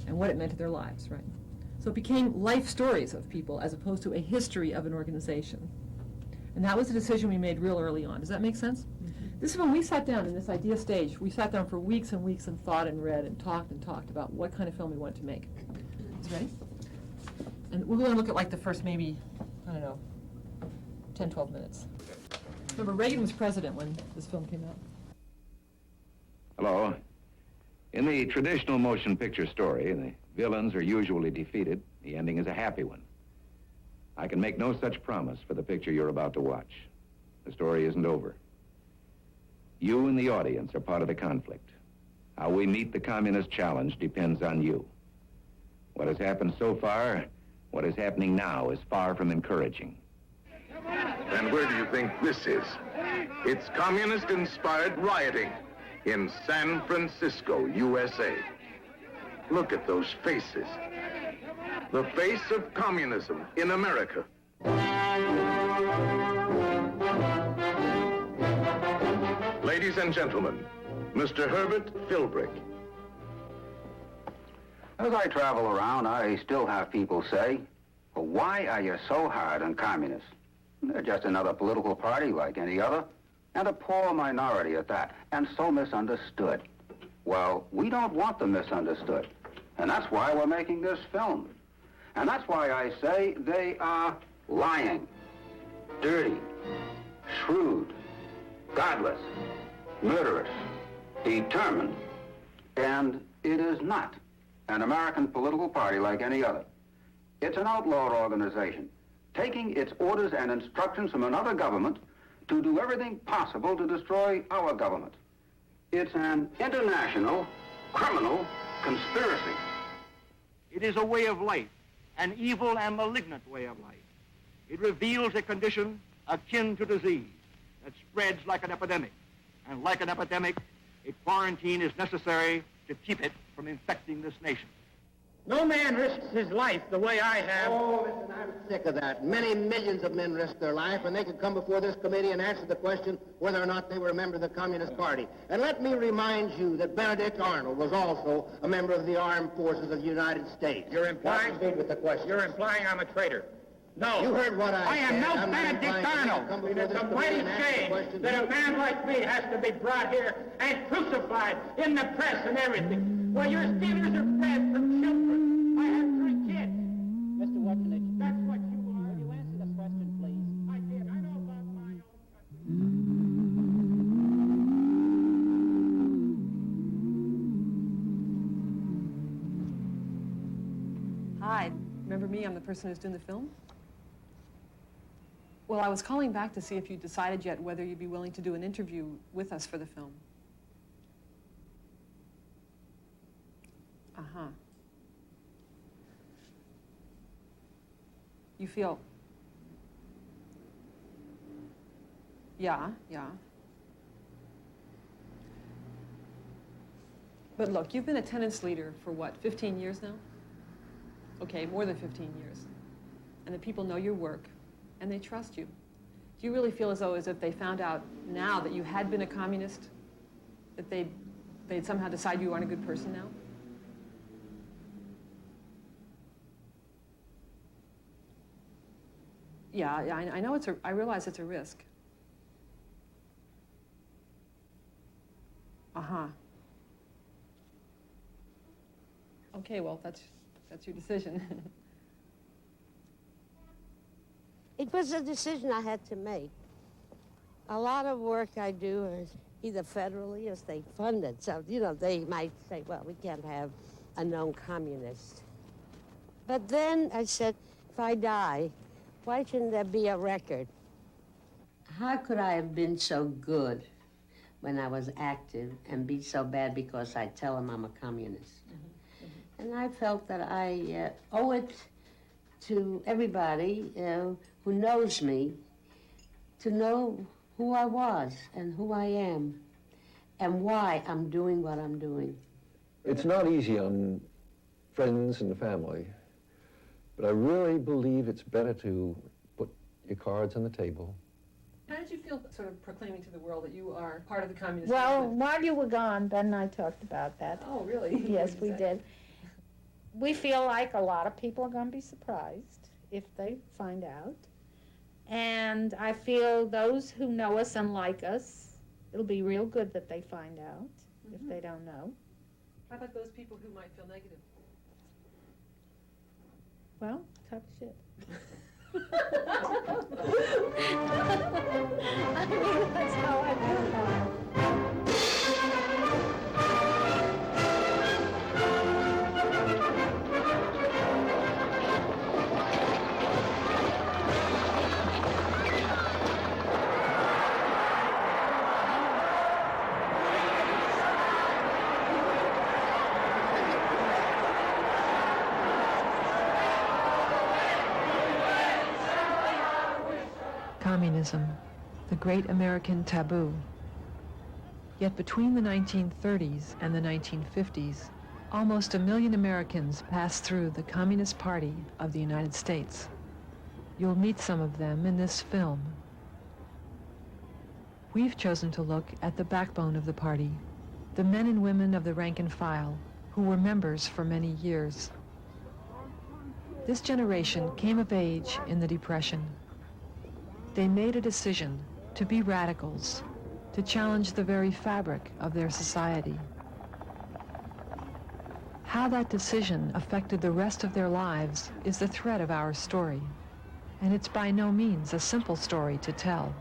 and what it meant to their lives, right? So it became life stories of people as opposed to a history of an organization. And that was a decision we made real early on. Does that make sense? Mm-hmm. This is when we sat down in this idea stage. We sat down for weeks and weeks and thought and read and talked about what kind of film we wanted to make. Is ready? And we're going to look at like the first maybe, I don't know, 10, 12 minutes. Remember, Reagan was president when this film came out. Hello. In the traditional motion picture story, the villains are usually defeated. The ending is a happy one. I can make no such promise for the picture you're about to watch. The story isn't over. You and the audience are part of the conflict. How we meet the communist challenge depends on you. What has happened so far, what is happening now, is far from encouraging. And where do you think this is? It's communist-inspired rioting in San Francisco, USA. Look at those faces. The face of communism in America. Ladies and gentlemen, Mr. Herbert Philbrick. As I travel around, I still have people say, well, why are you so hard on communists? They're just another political party like any other, and a poor minority at that, and so misunderstood. Well, we don't want them misunderstood, and that's why we're making this film. And that's why I say they are lying, dirty, shrewd, godless, murderous, determined, and it is not an American political party like any other. It's an outlawed organization, taking its orders and instructions from another government to do everything possible to destroy our government. It's an international criminal conspiracy. It is a way of life, an evil and malignant way of life. It reveals a condition akin to disease that spreads like an epidemic. And like an epidemic, a quarantine is necessary to keep it from infecting this nation. No man risks his life the way I have. Oh, listen, I'm sick of that. Many millions of men risk their life, and they could come before this committee and answer the question whether or not they were a member of the Communist Party. And let me remind you that Benedict Arnold was also a member of the Armed Forces of the United States. You're implying... Proceed with the question. You're implying I'm a traitor. No. You heard what I am said. no I'm not Benedict implying you come Arnold. before It is this a committee mighty and answer shame questions. that a man like me has to be brought here and crucified in the press and everything. Well, your stealers are fed from children. I have 3 kids. Mr. Watson, That's what you are. will you answer the question, please? I did. I know about my own country. Hi, remember me? I'm the person who's doing the film. Well, I was calling back to see if you decided yet whether you'd be willing to do an interview with us for the film. Uh-huh. You feel... Yeah. But look, you've been attendance leader for what, 15 years now? Okay, more than 15 years. And the people know your work, and they trust you. Do you really feel as if they found out now that you had been a communist, that they'd somehow decide you aren't a good person now? Yeah, I know I realize it's a risk. Uh-huh. Okay, well, that's your decision. It was a decision I had to make. A lot of work I do is either federally or state funded. So, they might say, well, we can't have a known communist. But then I said, if I die, why shouldn't there be a record? How could I have been so good when I was active and be so bad because I tell them I'm a communist? And I felt that I owe it to everybody who knows me to know who I was and who I am and why I'm doing what I'm doing. It's not easy on friends and family, but I really believe it's better to put your cards on the table. How did you feel sort of proclaiming to the world that you are part of the communist Well, movement? while you were gone, Ben and I talked about that. Oh, really? Yes, we did. We feel like a lot of people are going to be surprised if they find out. And I feel those who know us and like us, it'll be real good that they find out if they don't know. How about those people who might feel negative? Well, tough shit. I mean, that's how I feel now. Communism, the great American taboo. Yet between the 1930s and the 1950s, almost 1 million Americans passed through the Communist Party of the United States. You'll meet some of them in this film. We've chosen to look at the backbone of the party, the men and women of the rank and file who were members for many years. This generation came of age in the Depression. They made a decision to be radicals, to challenge the very fabric of their society. How that decision affected the rest of their lives is the thread of our story, and it's by no means a simple story to tell.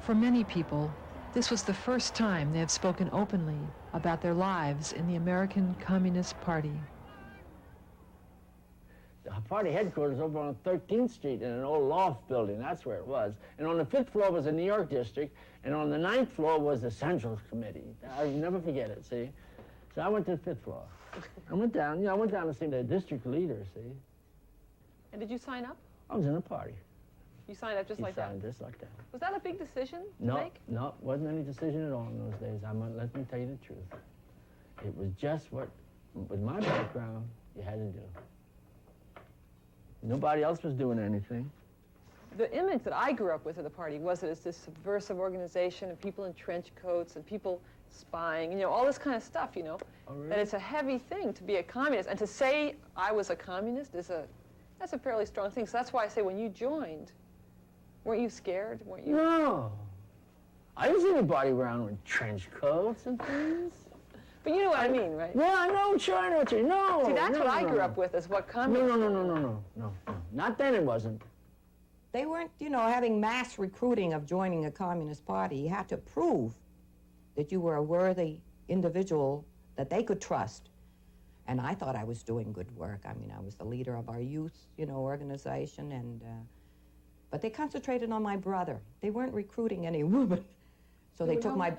For many people, this was the first time they have spoken openly about their lives in the American Communist Party. The party headquarters over on 13th Street in an old loft building. That's where it was. And on the 5th floor was the New York district, and on the 9th floor was the Central Committee. I'll never forget it, see? So I went to the 5th floor. I went down to see the district leader, see? And did you sign up? I was in the party. You signed up just like that? Signed just like that. Was that a big decision to No, make? no, wasn't any decision at all in those days. Let me tell you the truth. It was just what, with my background, you had to do. Nobody else was doing anything. The image that I grew up with of the party was that it's this subversive organization of people in trench coats and people spying, all this kind of stuff, Oh, really? That it's a heavy thing to be a communist. And to say I was a communist is That's a fairly strong thing. So that's why I say when you joined, weren't you scared? Weren't you? No. I didn't see anybody around with trench coats and things. But you know what I mean, right? Yeah, I know, sure, I know what you know. See, that's what I grew up with, is what communism. No. Not then it wasn't. They weren't, you know, having mass recruiting of joining a Communist Party. You had to prove that you were a worthy individual that they could trust. And I thought I was doing good work. I mean, I was the leader of our youth, you know, organization, and but they concentrated on my brother. They weren't recruiting any women. So they took my...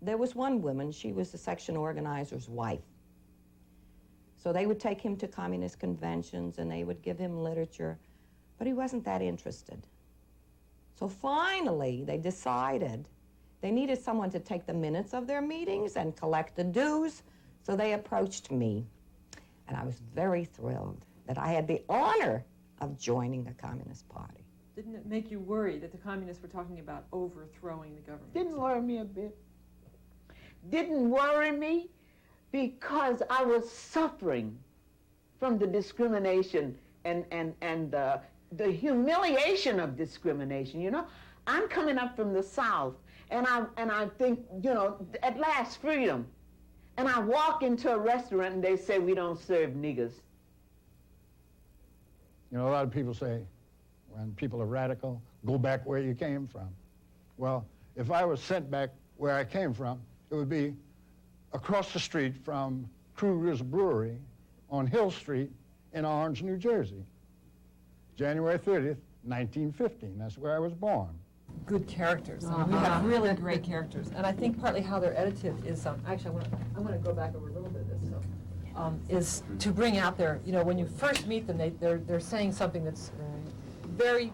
There was one woman, she was the section organizer's wife. So they would take him to communist conventions and they would give him literature, but he wasn't that interested. So finally, they decided they needed someone to take the minutes of their meetings and collect the dues, so they approached me. And I was very thrilled that I had the honor of joining the Communist Party. Didn't it make you worry that the communists were talking about overthrowing the government? Didn't worry me a bit. Didn't worry me because I was suffering from the discrimination and the humiliation of discrimination, you know? I'm coming up from the South, and I think, you know, at last, freedom. And I walk into a restaurant and they say, we don't serve niggers. You know, a lot of people say, when people are radical, go back where you came from. Well, if I was sent back where I came from, it would be across the street from Kruger's Brewery on Hill Street in Orange, New Jersey. January 30th, 1915. That's where I was born. Good characters. I mean, we have really great characters. And I think partly how they're edited is, actually I want to go back over a little bit of this, is to bring out their, you know, when you first meet them, they're saying something that's very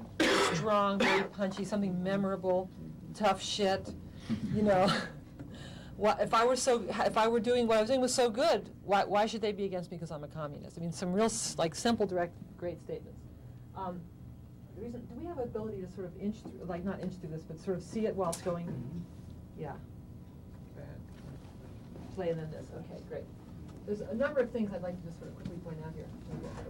strong, very punchy, something memorable, tough shit, you know. If I were doing what I was doing was so good, why should they be against me because I'm a communist? I mean, some real, like, simple, direct, great statements. The reason, do we have ability to sort of inch through, like, not inch through this, but sort of see it while it's going? Yeah. Play and then this. Okay, great. There's a number of things I'd like to just sort of quickly point out here.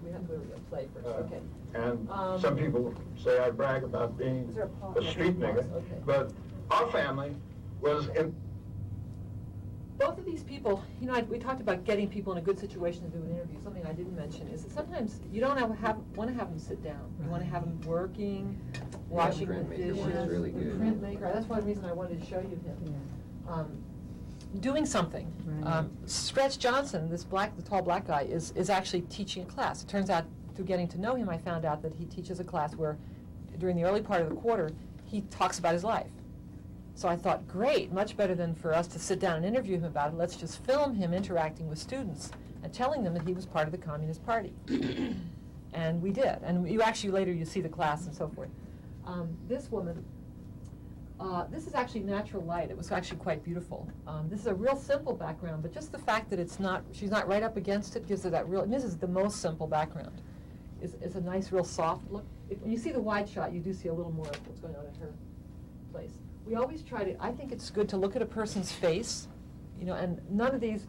We have to go to play first. Okay. And some people say I brag about being a street nigger, but our family was in. Both of these people, you know, we talked about getting people in a good situation to do an interview. Something I didn't mention is that sometimes you don't want to have them sit down. You want to have them working, washing the dishes. Really good. Printmaker. That's one reason I wanted to show you him. Doing something. Stretch Johnson, the tall black guy, is actually teaching a class. It turns out, through getting to know him, I found out that he teaches a class where, during the early part of the quarter, he talks about his life. So I thought, great, much better than for us to sit down and interview him about it. Let's just film him interacting with students and telling them that he was part of the Communist Party. And we did. And later you see the class and so forth. This woman, this is actually natural light. It was actually quite beautiful. This is a real simple background, but just the fact that she's not right up against it gives her that real, and this is the most simple background. It's a nice, real soft look. When you see the wide shot, you do see a little more of what's going on in her place. We always try to, I think it's good to look at a person's face, you know, and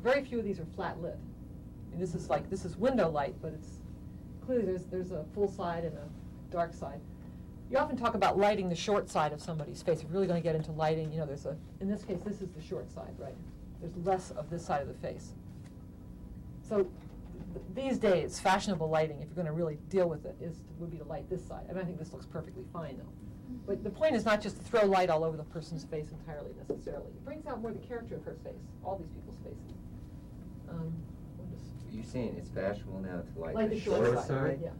very few of these are flat lit. I mean, this is window light, but it's clearly there's a full side and a dark side. You often talk about lighting the short side of somebody's face. If you're really going to get into lighting, you know, in this case, this is the short side, right? There's less of this side of the face. So these days, fashionable lighting, if you're going to really deal with it, would be to light this side. I mean, I think this looks perfectly fine, though. But the point is not just to throw light all over the person's face entirely, necessarily. It brings out more the character of her face, all these people's faces. You're saying it's fashionable now to light the short side? Right, yeah.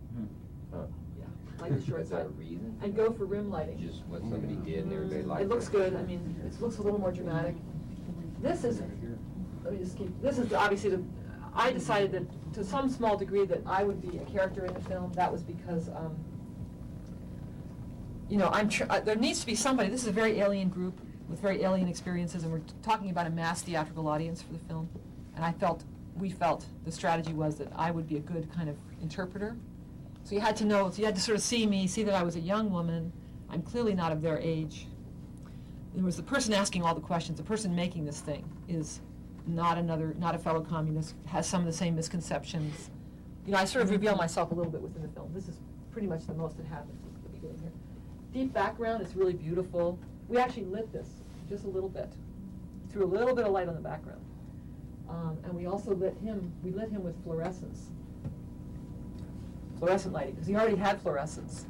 Huh. Yeah, light the short Is side. that a reason? And go for rim lighting. Just what somebody did and everybody liked it? It looks good. I mean, it looks a little more dramatic. This is, let me just keep, this is obviously I decided that to some small degree that I would be a character in the film. That was because, you know, there needs to be somebody. This is a very alien group with very alien experiences, and we're talking about a mass theatrical audience for the film. And we felt the strategy was that I would be a good kind of interpreter. So you had to know, so you had to sort of see me, see that I was a young woman. I'm clearly not of their age. There was the person asking all the questions. The person making this thing is not a fellow communist, has some of the same misconceptions. You know, I sort of reveal myself a little bit within the film. This is pretty much the most that happens at the beginning here. Deep background, it's really beautiful. We actually lit this just a little bit. Threw a little bit of light on the background. And we also lit him with fluorescent lighting, because he already had fluorescence.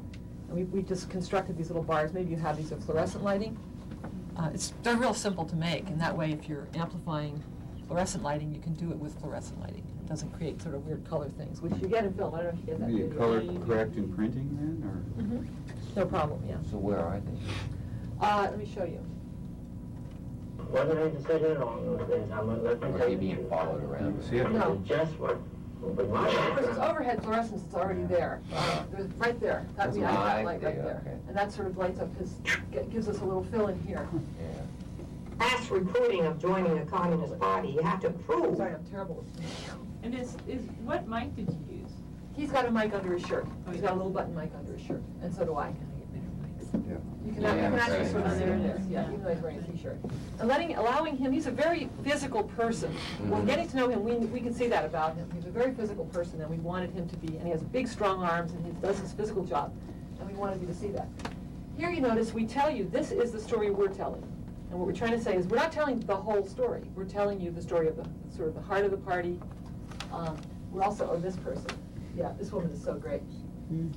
And we just constructed these little bars. Maybe you have these with fluorescent lighting. They're real simple to make, and that way if you're amplifying fluorescent lighting, you can do it with fluorescent lighting. It doesn't create sort of weird color things, which you get in film. I don't know if you get that. Maybe a video. color correct in printing then, or? Mhm. No problem, yeah. So where are they? Let me show you. Wasn't any decision on those things. Are they being followed around? See it? No. Just what? Because it's overhead fluorescence, it's already there. There's right there. That's I have that live light there, right there. okay. And that sort of lights up, because it gives us a little fill in here. Mass recruiting of joining a communist party, you have to prove. Sorry, I'm terrible with this. And what mic did you use? He's got a mic under his shirt. He's got a little button mic under his shirt, and so do I. Yeah. You can actually sort of there it is, yeah, even though he's wearing a t-shirt. And allowing him, he's a very physical person. Well, getting to know him, we can see that about him. He's a very physical person, and we wanted him to be, and he has big, strong arms, and he does his physical job, and we wanted you to see that. Here you notice we tell you, this is the story we're telling. And what we're trying to say is, we're not telling the whole story. We're telling you the story of the sort of the heart of the party. We're also, this person. Yeah, this woman is so great. And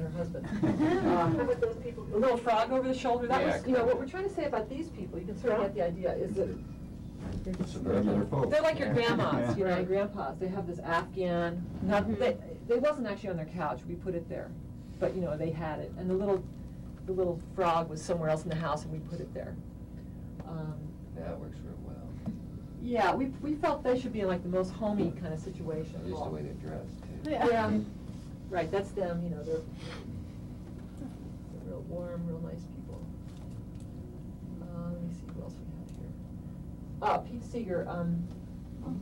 her husband. The little frog over the shoulder, that was, you know, what we're trying to say about these people, you can sort of get the idea, is that they're like your grandmas, you know, your grandpas. They have this Afghan, they wasn't actually on their couch, we put it there. But, you know, they had it. And the little frog was somewhere else in the house, and we put it there. That works real well. Yeah, we felt they should be in like the most homey kind of situation. Just the way they're dressed, too. Yeah. Right, that's them, you know, they're real warm, real nice people. Let me see who else we have here. Pete Seeger,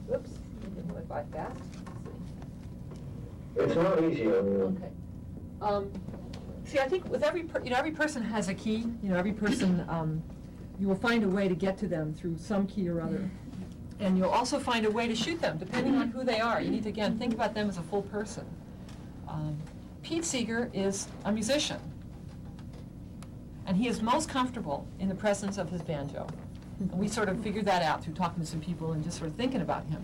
whoops, I went by fast. It's not easy on you. Okay. See, I think with every person has a key, you know, every person, you will find a way to get to them through some key or other. And you'll also find a way to shoot them, depending on who they are. You need to, again, think about them as a full person. Pete Seeger is a musician, and he is most comfortable in the presence of his banjo. And we sort of figured that out through talking to some people and just sort of thinking about him.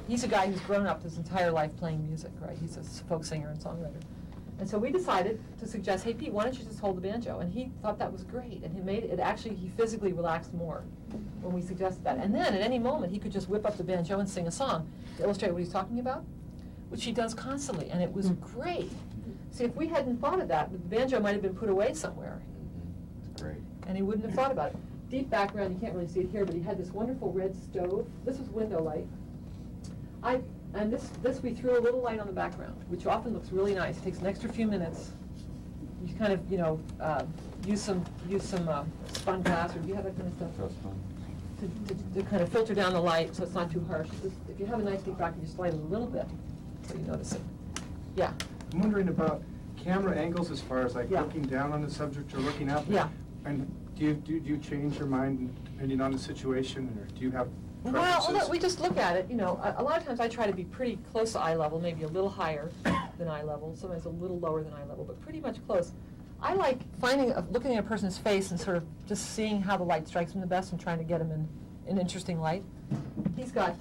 He's a guy who's grown up his entire life playing music, right? He's a folk singer and songwriter. And so we decided to suggest, hey Pete, why don't you just hold the banjo? And he thought that was great, and he physically relaxed more when we suggested that. And then at any moment, he could just whip up the banjo and sing a song to illustrate what he's talking about, which he does constantly, and it was great. See, if we hadn't thought of that, the banjo might have been put away somewhere. It's great. And he wouldn't have thought about it. Deep background, you can't really see it here, but he had this wonderful red stove. This was window light. And this we threw a little light on the background, which often looks really nice. It takes an extra few minutes. You kind of, you know, use some spun glass, or do you have that kind of stuff? To kind of filter down the light so it's not too harsh. If you have a nice deep background, you slide it a little bit so you notice it. Yeah. I'm wondering about camera angles as far as like looking down on the subject or looking up. Yeah. And do you change your mind depending on the situation, or do you have Well, preferences? we just look at it, you know, a lot of times I try to be pretty close to eye level, maybe a little higher than eye level, sometimes a little lower than eye level, but pretty much close. I like looking at a person's face and sort of just seeing how the light strikes him the best and trying to get him in an interesting light. He's got,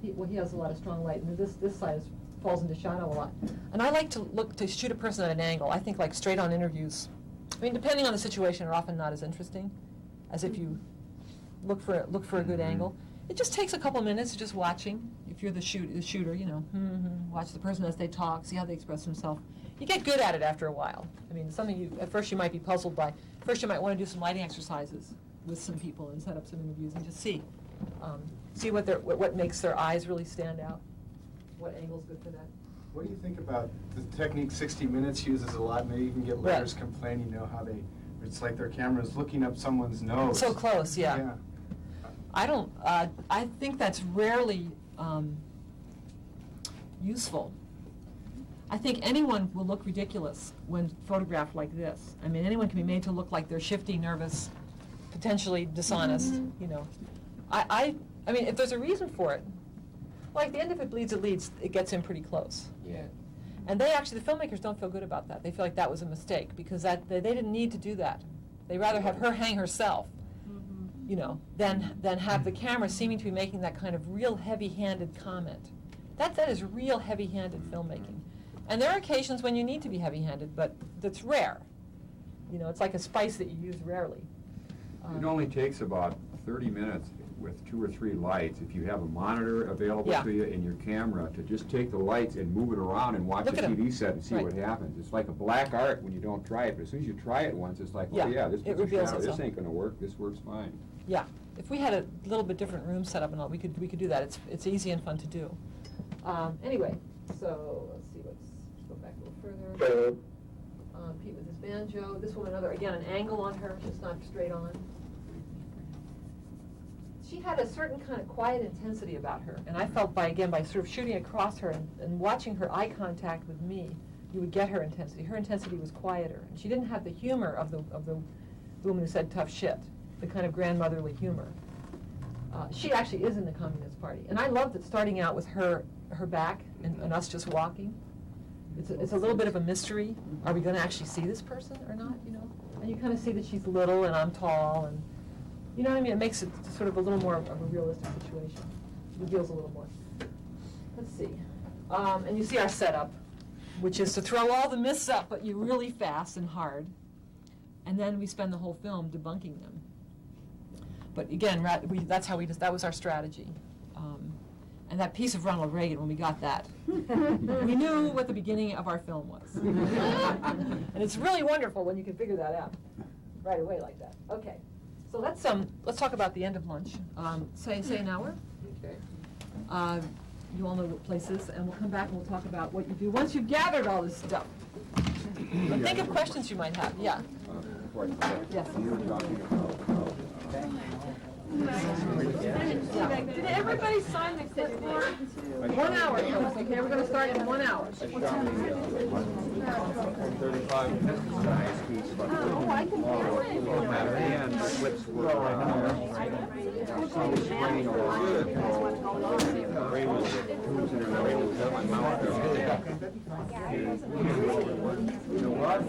he has a lot of strong light, and this side falls into shadow a lot. And I like to shoot a person at an angle. I think like straight on interviews, I mean, depending on the situation, are often not as interesting as if you look for a good angle. It just takes a couple minutes just watching. If you're the shooter, you know, watch the person as they talk, see how they express themselves. You get good at it after a while. I mean, at first you might be puzzled by. First you might want to do some lighting exercises with some people and set up some interviews and just see what makes their eyes really stand out, what angle's good for that. What do you think about the technique 60 Minutes uses a lot, and they even get letters complaining, you know, how it's like their camera's looking up someone's nose. So close, yeah. I think that's rarely useful. I think anyone will look ridiculous when photographed like this. I mean, anyone can be made to look like they're shifty, nervous, potentially dishonest, you know. I mean, if there's a reason for it, Like the end of It Bleeds, It Leads, it gets in pretty close. Yeah. And they actually, the filmmakers don't feel good about that. They feel like that was a mistake because they didn't need to do that. They rather have her hang herself, you know, than have the camera seeming to be making that kind of real heavy-handed comment. That is real heavy-handed filmmaking. And there are occasions when you need to be heavy-handed, but that's rare. You know, it's like a spice that you use rarely. It only takes about 30 minutes with 2 or 3 lights, if you have a monitor available Yeah. to you and your camera, to just take the lights and move it around and watch Look a at 'em. TV set and see Right. what happens. It's like a black art when you don't try it, but as soon as you try it once, it's like, Yeah, oh yeah, this it puts a reveals shadow. This itself. ain't gonna work, this works fine. Yeah, if we had a little bit different room set up and all, we could do that. It's easy and fun to do. Anyway, so let's see, let's go back a little further. Pete with his banjo. This one, again, an angle on her, just not straight on. She had a certain kind of quiet intensity about her, and I felt by sort of shooting across her and watching her eye contact with me, you would get her intensity. Her intensity was quieter, and she didn't have the humor of the woman who said tough shit, the kind of grandmotherly humor. She actually is in the Communist Party, and I loved it starting out with her back and us just walking. It's a little bit of a mystery. Are we going to actually see this person or not? You know, and you kind of see that she's little and I'm tall, and you know what I mean. It makes it sort of a little more of a realistic situation. It reveals a little more. Let's see, and you see our setup, which is to throw all the myths up, but you really fast and hard, and then we spend the whole film debunking them. But again, that was our strategy. And that piece of Ronald Reagan, when we got that, we knew what the beginning of our film was. And it's really wonderful when you can figure that out right away like that. Okay, so let's talk about the end of lunch. Say an hour. Okay. You all know what place is, and we'll come back and we'll talk about what you do once you've gathered all this stuff. But think of questions you might have. Yeah. Yes. Did everybody sign the clipboard? 1 hour, folks, okay? We're going to start in 1 hour. Oh, I can hear You know what?